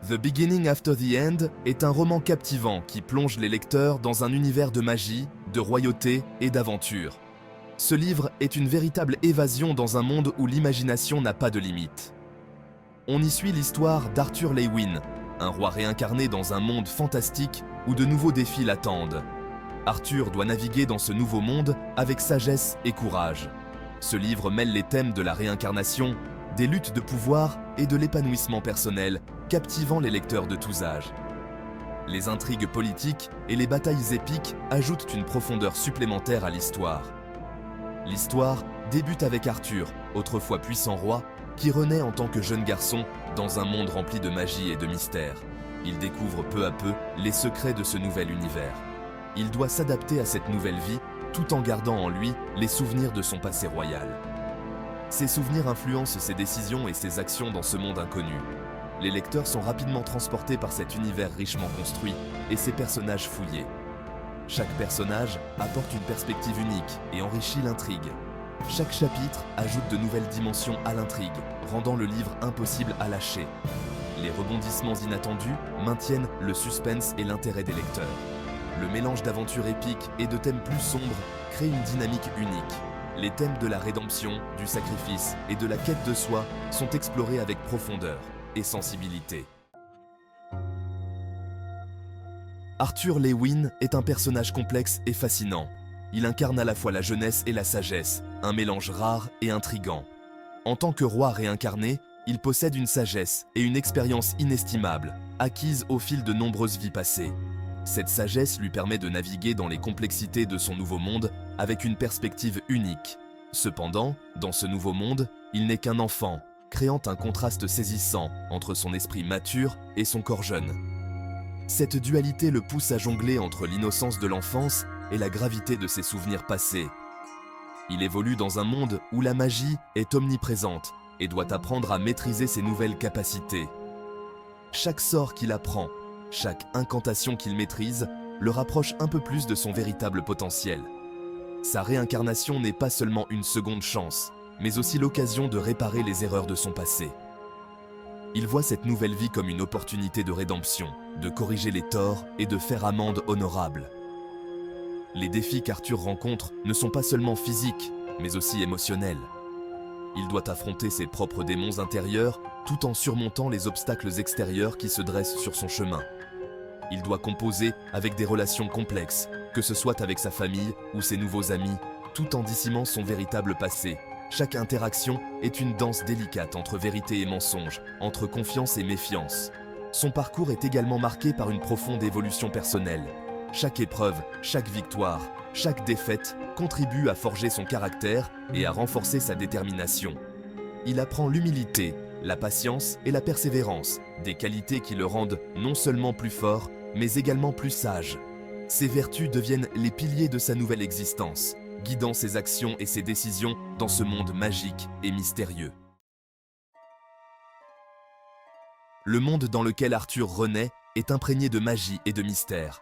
The Beginning After the End est un roman captivant qui plonge les lecteurs dans un univers de magie, de royauté et d'aventure. Ce livre est une véritable évasion dans un monde où l'imagination n'a pas de limite. On y suit l'histoire d'Arthur Leywin, un roi réincarné dans un monde fantastique où de nouveaux défis l'attendent. Arthur doit naviguer dans ce nouveau monde avec sagesse et courage. Ce livre mêle les thèmes de la réincarnation, des luttes de pouvoir et de l'épanouissement personnel, captivant les lecteurs de tous âges. Les intrigues politiques et les batailles épiques ajoutent une profondeur supplémentaire à l'histoire. L'histoire débute avec Arthur, autrefois puissant roi, qui renaît en tant que jeune garçon dans un monde rempli de magie et de mystère. Il découvre peu à peu les secrets de ce nouvel univers. Il doit s'adapter à cette nouvelle vie tout en gardant en lui les souvenirs de son passé royal. Ces souvenirs influencent ses décisions et ses actions dans ce monde inconnu. Les lecteurs sont rapidement transportés par cet univers richement construit et ses personnages fouillés. Chaque personnage apporte une perspective unique et enrichit l'intrigue. Chaque chapitre ajoute de nouvelles dimensions à l'intrigue, rendant le livre impossible à lâcher. Les rebondissements inattendus maintiennent le suspense et l'intérêt des lecteurs. Le mélange d'aventures épiques et de thèmes plus sombres crée une dynamique unique. Les thèmes de la rédemption, du sacrifice et de la quête de soi sont explorés avec profondeur et sensibilité. Arthur Leywin est un personnage complexe et fascinant. Il incarne à la fois la jeunesse et la sagesse, un mélange rare et intrigant. En tant que roi réincarné, il possède une sagesse et une expérience inestimables, acquises au fil de nombreuses vies passées. Cette sagesse lui permet de naviguer dans les complexités de son nouveau monde avec une perspective unique. Cependant, dans ce nouveau monde, il n'est qu'un enfant, créant un contraste saisissant entre son esprit mature et son corps jeune. Cette dualité le pousse à jongler entre l'innocence de l'enfance et la gravité de ses souvenirs passés. Il évolue dans un monde où la magie est omniprésente et doit apprendre à maîtriser ses nouvelles capacités. Chaque sort qu'il apprend, chaque incantation qu'il maîtrise, le rapproche un peu plus de son véritable potentiel. Sa réincarnation n'est pas seulement une seconde chance, mais aussi l'occasion de réparer les erreurs de son passé. Il voit cette nouvelle vie comme une opportunité de rédemption, de corriger les torts et de faire amende honorable. Les défis qu'Arthur rencontre ne sont pas seulement physiques, mais aussi émotionnels. Il doit affronter ses propres démons intérieurs tout en surmontant les obstacles extérieurs qui se dressent sur son chemin. Il doit composer avec des relations complexes, que ce soit avec sa famille ou ses nouveaux amis, tout en dissimant son véritable passé. Chaque interaction est une danse délicate entre vérité et mensonge, entre confiance et méfiance. Son parcours est également marqué par une profonde évolution personnelle. Chaque épreuve, chaque victoire, chaque défaite contribue à forger son caractère et à renforcer sa détermination. Il apprend l'humilité, la patience et la persévérance, des qualités qui le rendent non seulement plus fort, mais également plus sage. Ces vertus deviennent les piliers de sa nouvelle existence, guidant ses actions et ses décisions dans ce monde magique et mystérieux. Le monde dans lequel Arthur renaît est imprégné de magie et de mystère.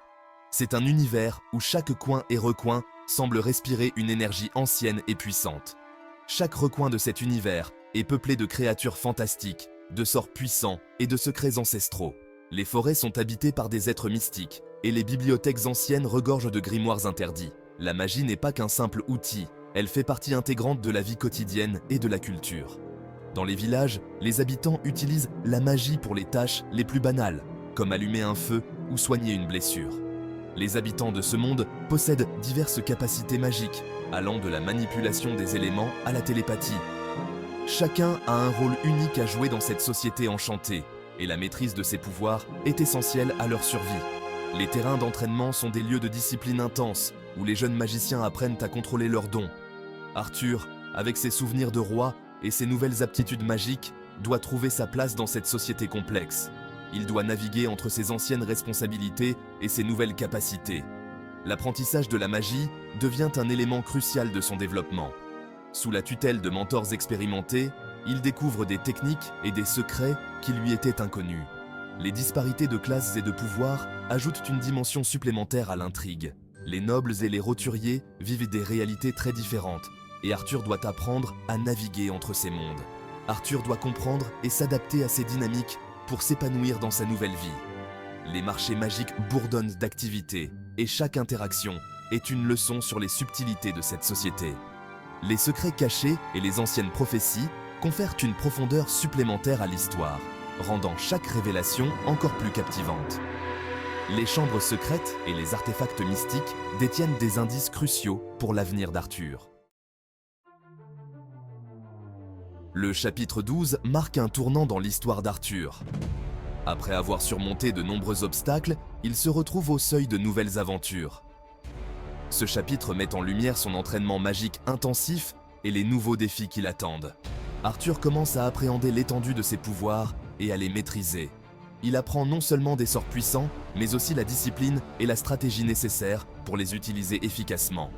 C'est un univers où chaque coin et recoin semble respirer une énergie ancienne et puissante. Chaque recoin de cet univers est peuplé de créatures fantastiques, de sorts puissants et de secrets ancestraux. Les forêts sont habitées par des êtres mystiques, et les bibliothèques anciennes regorgent de grimoires interdits. La magie n'est pas qu'un simple outil, elle fait partie intégrante de la vie quotidienne et de la culture. Dans les villages, les habitants utilisent la magie pour les tâches les plus banales, comme allumer un feu ou soigner une blessure. Les habitants de ce monde possèdent diverses capacités magiques, allant de la manipulation des éléments à la télépathie. Chacun a un rôle unique à jouer dans cette société enchantée, et la maîtrise de ses pouvoirs est essentielle à leur survie. Les terrains d'entraînement sont des lieux de discipline intense, où les jeunes magiciens apprennent à contrôler leurs dons. Arthur, avec ses souvenirs de roi et ses nouvelles aptitudes magiques, doit trouver sa place dans cette société complexe. Il doit naviguer entre ses anciennes responsabilités et ses nouvelles capacités. L'apprentissage de la magie devient un élément crucial de son développement. Sous la tutelle de mentors expérimentés, il découvre des techniques et des secrets qui lui étaient inconnus. Les disparités de classes et de pouvoirs ajoutent une dimension supplémentaire à l'intrigue. Les nobles et les roturiers vivent des réalités très différentes, et Arthur doit apprendre à naviguer entre ces mondes. Arthur doit comprendre et s'adapter à ces dynamiques pour s'épanouir dans sa nouvelle vie. Les marchés magiques bourdonnent d'activité et chaque interaction est une leçon sur les subtilités de cette société. Les secrets cachés et les anciennes prophéties confèrent une profondeur supplémentaire à l'histoire, rendant chaque révélation encore plus captivante. Les chambres secrètes et les artefacts mystiques détiennent des indices cruciaux pour l'avenir d'Arthur. Le chapitre 12 marque un tournant dans l'histoire d'Arthur. Après avoir surmonté de nombreux obstacles, il se retrouve au seuil de nouvelles aventures. Ce chapitre met en lumière son entraînement magique intensif et les nouveaux défis qui l'attendent. Arthur commence à appréhender l'étendue de ses pouvoirs et à les maîtriser. Il apprend non seulement des sorts puissants, mais aussi la discipline et la stratégie nécessaires pour les utiliser efficacement.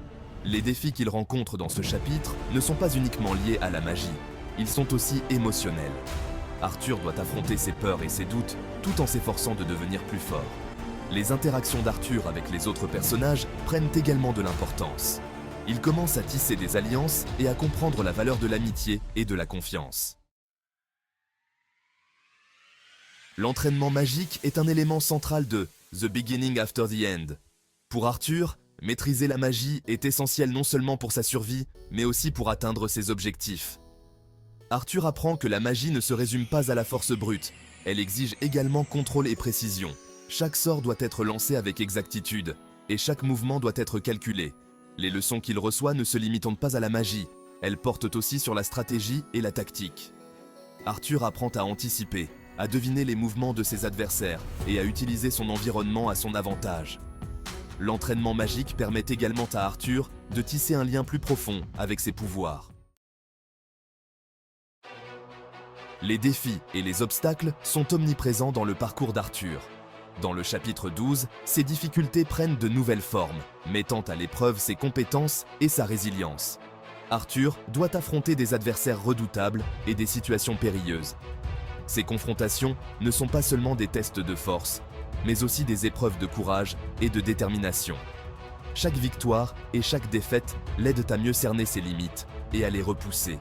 Les défis qu'il rencontre dans ce chapitre ne sont pas uniquement liés à la magie, ils sont aussi émotionnels. Arthur doit affronter ses peurs et ses doutes tout en s'efforçant de devenir plus fort. Les interactions d'Arthur avec les autres personnages prennent également de l'importance. Il commence à tisser des alliances et à comprendre la valeur de l'amitié et de la confiance. L'entraînement magique est un élément central de The Beginning After the End. Pour Arthur, maîtriser la magie est essentiel non seulement pour sa survie, mais aussi pour atteindre ses objectifs. Arthur apprend que la magie ne se résume pas à la force brute, elle exige également contrôle et précision. Chaque sort doit être lancé avec exactitude, et chaque mouvement doit être calculé. Les leçons qu'il reçoit ne se limitent pas à la magie, elles portent aussi sur la stratégie et la tactique. Arthur apprend à anticiper, à deviner les mouvements de ses adversaires et à utiliser son environnement à son avantage. L'entraînement magique permet également à Arthur de tisser un lien plus profond avec ses pouvoirs. Les défis et les obstacles sont omniprésents dans le parcours d'Arthur. Dans le chapitre 12, ces difficultés prennent de nouvelles formes, mettant à l'épreuve ses compétences et sa résilience. Arthur doit affronter des adversaires redoutables et des situations périlleuses. Ces confrontations ne sont pas seulement des tests de force, mais aussi des épreuves de courage et de détermination. Chaque victoire et chaque défaite l'aident à mieux cerner ses limites et à les repousser.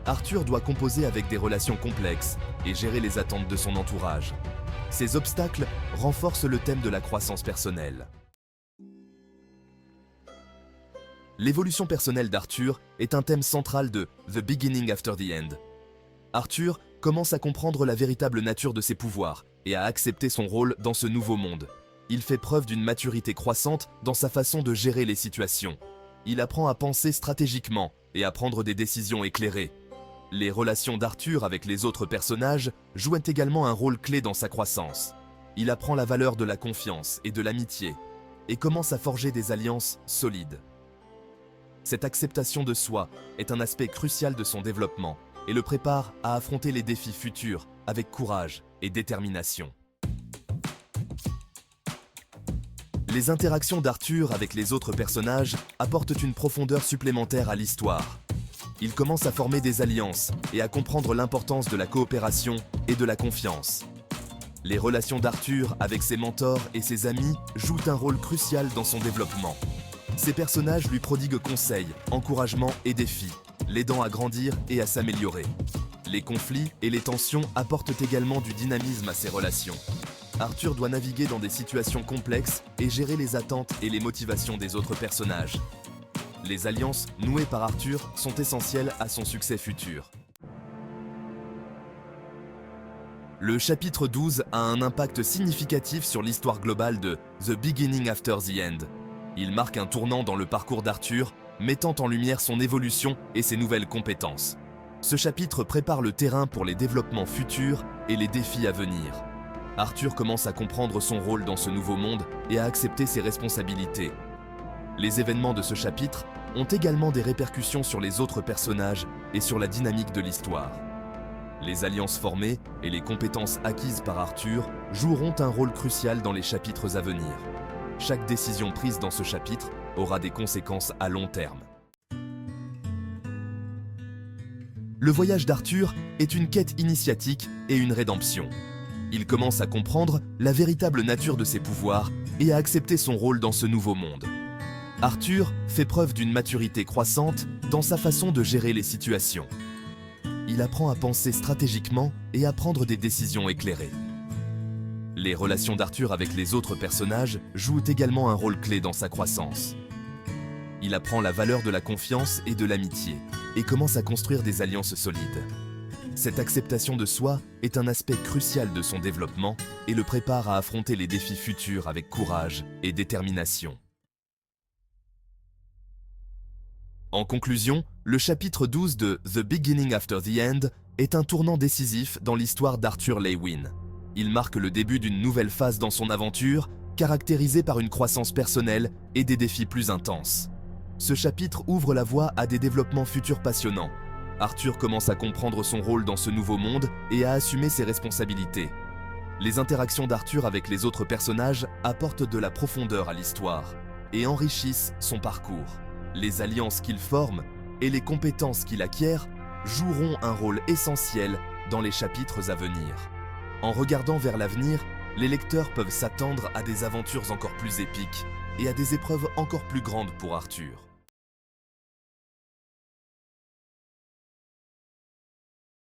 Arthur doit composer avec des relations complexes et gérer les attentes de son entourage. Ces obstacles renforcent le thème de la croissance personnelle. L'évolution personnelle d'Arthur est un thème central de The Beginning After the End. Arthur commence à comprendre la véritable nature de ses pouvoirs et à accepter son rôle dans ce nouveau monde. Il fait preuve d'une maturité croissante dans sa façon de gérer les situations. Il apprend à penser stratégiquement et à prendre des décisions éclairées. Les relations d'Arthur avec les autres personnages jouent également un rôle clé dans sa croissance. Il apprend la valeur de la confiance et de l'amitié et commence à forger des alliances solides. Cette acceptation de soi est un aspect crucial de son développement et le prépare à affronter les défis futurs avec courage et détermination. Les interactions d'Arthur avec les autres personnages apportent une profondeur supplémentaire à l'histoire. Il commence à former des alliances et à comprendre l'importance de la coopération et de la confiance. Les relations d'Arthur avec ses mentors et ses amis jouent un rôle crucial dans son développement. Ces personnages lui prodiguent conseils, encouragements et défis, l'aidant à grandir et à s'améliorer. Les conflits et les tensions apportent également du dynamisme à ses relations. Arthur doit naviguer dans des situations complexes et gérer les attentes et les motivations des autres personnages. Les alliances nouées par Arthur sont essentielles à son succès futur. Le chapitre 12 a un impact significatif sur l'histoire globale de The Beginning After the End. Il marque un tournant dans le parcours d'Arthur, mettant en lumière son évolution et ses nouvelles compétences. Ce chapitre prépare le terrain pour les développements futurs et les défis à venir. Arthur commence à comprendre son rôle dans ce nouveau monde et à accepter ses responsabilités. Les événements de ce chapitre ont également des répercussions sur les autres personnages et sur la dynamique de l'histoire. Les alliances formées et les compétences acquises par Arthur joueront un rôle crucial dans les chapitres à venir. Chaque décision prise dans ce chapitre aura des conséquences à long terme. Le voyage d'Arthur est une quête initiatique et une rédemption. Il commence à comprendre la véritable nature de ses pouvoirs et à accepter son rôle dans ce nouveau monde. Arthur fait preuve d'une maturité croissante dans sa façon de gérer les situations. il apprend à penser stratégiquement et à prendre des décisions éclairées. Les relations d'Arthur avec les autres personnages jouent également un rôle clé dans sa croissance. Il apprend la valeur de la confiance et de l'amitié et commence à construire des alliances solides. Cette acceptation de soi est un aspect crucial de son développement et le prépare à affronter les défis futurs avec courage et détermination. En conclusion, le chapitre 12 de The Beginning After the End est un tournant décisif dans l'histoire d'Arthur Leigh-Win. Il marque le début d'une nouvelle phase dans son aventure, caractérisée par une croissance personnelle et des défis plus intenses. Ce chapitre ouvre la voie à des développements futurs passionnants. Arthur commence à comprendre son rôle dans ce nouveau monde et à assumer ses responsabilités. Les interactions d'Arthur avec les autres personnages apportent de la profondeur à l'histoire et enrichissent son parcours. Les alliances qu'il forme et les compétences qu'il acquiert joueront un rôle essentiel dans les chapitres à venir. En regardant vers l'avenir, les lecteurs peuvent s'attendre à des aventures encore plus épiques et à des épreuves encore plus grandes pour Arthur.